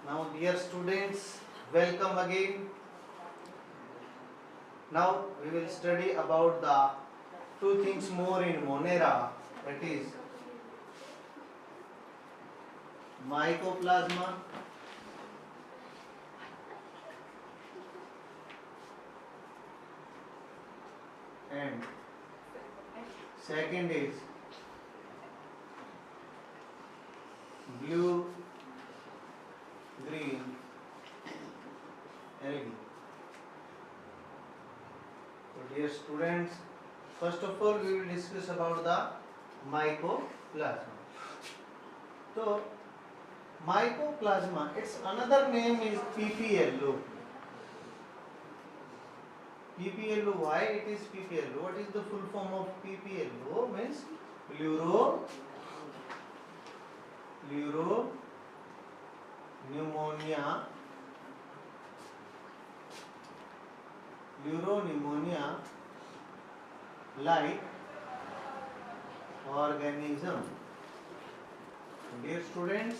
Now, dear students, welcome again. Now, we will study about the two things more in Monera, that is mycoplasma and second is blue green algae. So dear students, first of all we will discuss about the mycoplasma. So mycoplasma, its another name is PPLO. PPLO, why it is PPLO? What is the full form of PPLO? Means pneumonia like organism. Dear students,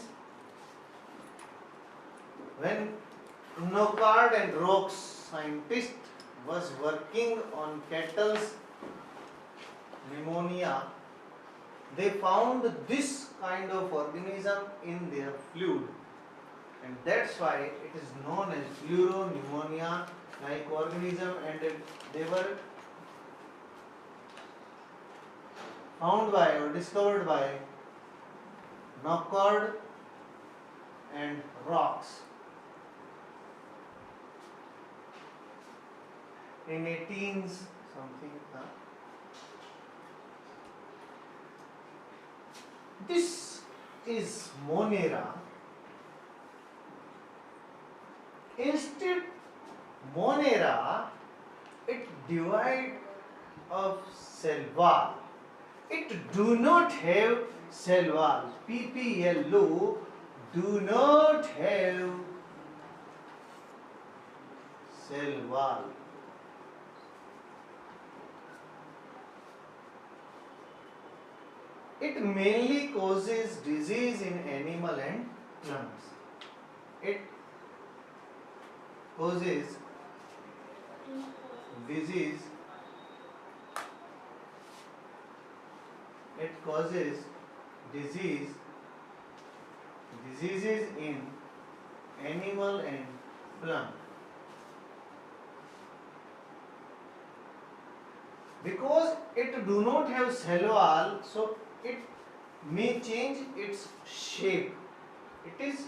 when Knockard and Rox scientist was working on cattle's pneumonia, they found this kind of organism in their fluid, and that's why it is known as pneumonia like organism, and they were found by or discovered by Knockard and Rox in 18 something. This is Monera. Instead, Monera, it divide of cell wall. It do not have cell wall. PPLO do not have cell wall. It mainly causes disease in animal and plants. It causes disease. It causes diseases in animal and plant. Because it do not have cell wall, so it may change its shape. It is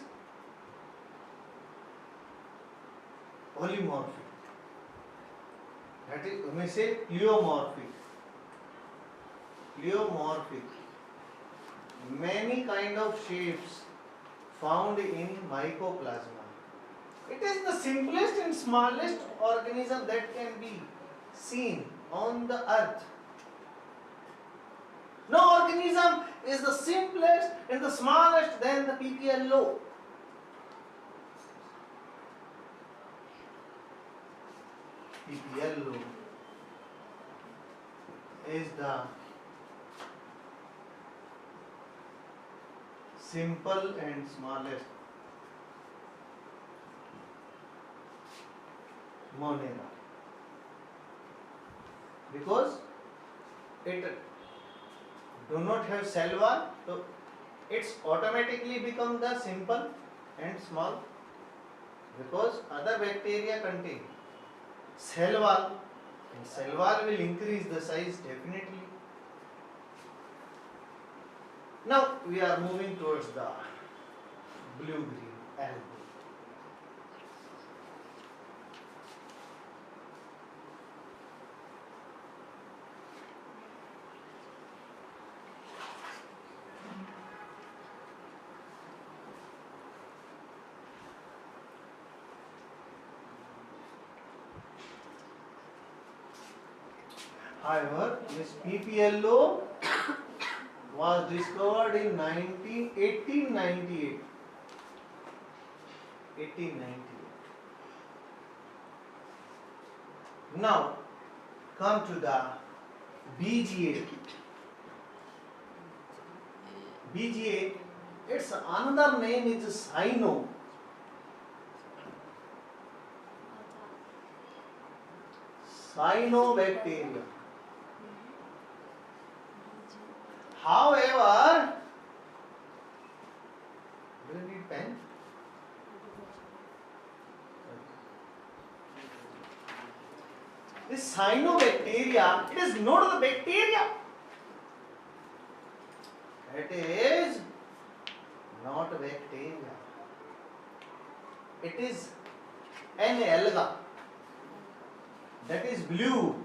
polymorphic. That is, we may say pleomorphic. Many kind of shapes found in mycoplasma. It is the simplest and smallest organism that can be seen on the earth. No organism is the simplest and the smallest than the PPLO. PPLO is the simple and smallest Monera, because it do not have cell wall, so it's automatically become the simple and small, because other bacteria contain cell wall, and cell wall will increase the size definitely. Now we are moving towards the blue-green algae. However, this PPLO was discovered in 1898. Now, come to the BGA. BGA, its another name is cyno. cyanobacteria. However, do you need pen? This cyanobacteria, it is not the bacteria. It is not bacteria. It is an alga that is blue.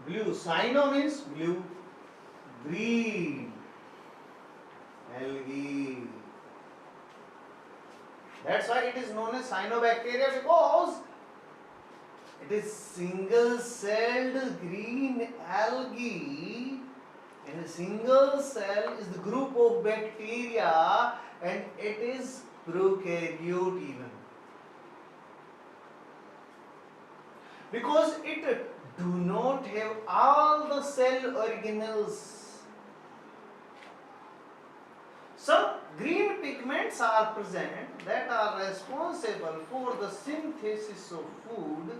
Blue. Cyano means blue. Green. Algae. That's why it is known as cyanobacteria, because it is single-celled green algae, and a single cell is the group of bacteria, and it is prokaryote even. Because it do not have all the cell organelles. Some green pigments are present that are responsible for the synthesis of food,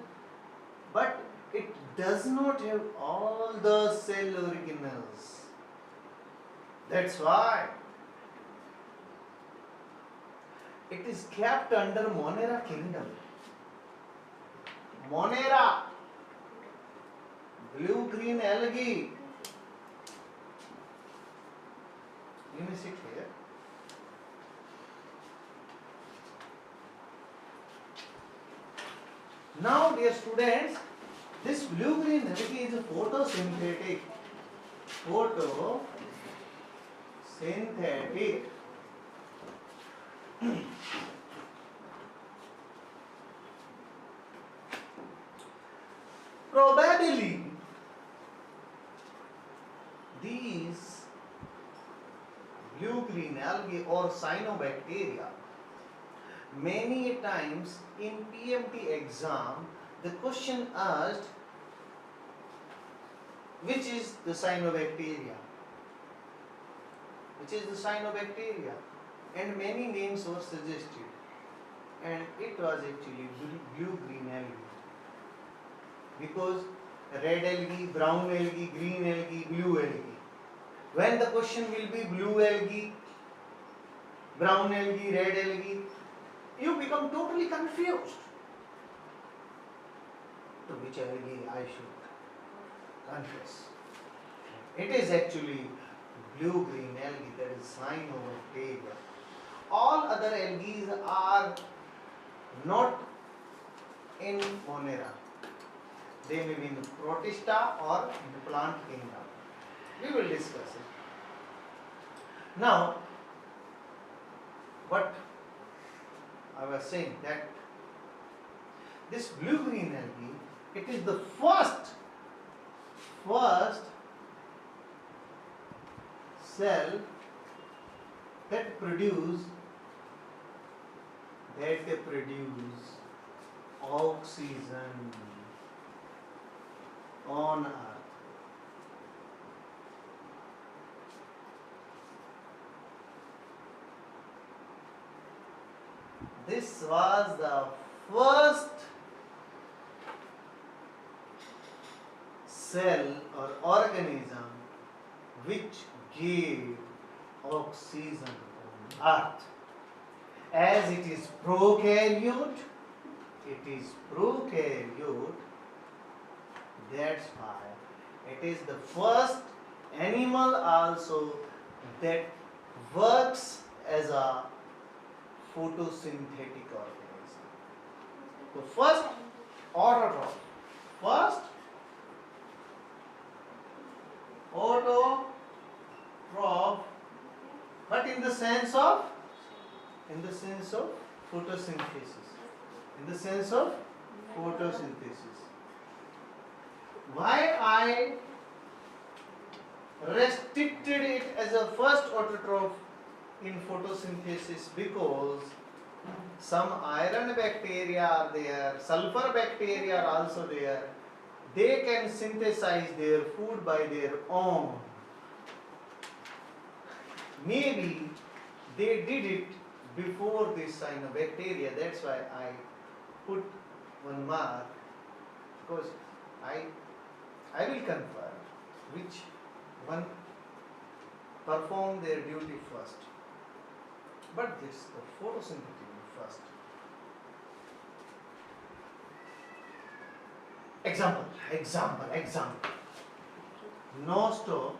but it does not have all the cell organelles. That's why it is kept under Monera kingdom. Monera, blue-green algae. You may sit here. Now, dear students, this blue-green algae is a photosynthetic. Photosynthetic. Probably these blue-green algae or cyanobacteria, many times in PMT exam, the question asked, which is the cyanobacteria? Which is the cyanobacteria? And many names were suggested, and it was actually blue-green algae. Because red algae, brown algae, green algae, blue algae. When the question will be blue algae, brown algae, red algae, you become totally confused. To which algae I should confess? It is actually blue-green algae, that is cyanobacteria. All other algae are not in Monera. They may be in the Protista or in the plant kingdom. We will discuss it. Now, what I was saying, that this blue-green algae, it is the first cell that produce oxygen on Earth. This was the first cell or organism which gave oxygen on Earth. As it is prokaryote, that's why it is the first animal also that works as a photosynthetic organism. The first autotroph, but in the sense of photosynthesis. Why I restricted it as a first autotroph in photosynthesis? Because some iron bacteria are there, sulfur bacteria are also there. They can synthesize their food by their own. Maybe they did it before this cyanobacteria. That's why I put one mark course, I will confer which one perform their duty first. But this the photosynthetic first. Example. No stove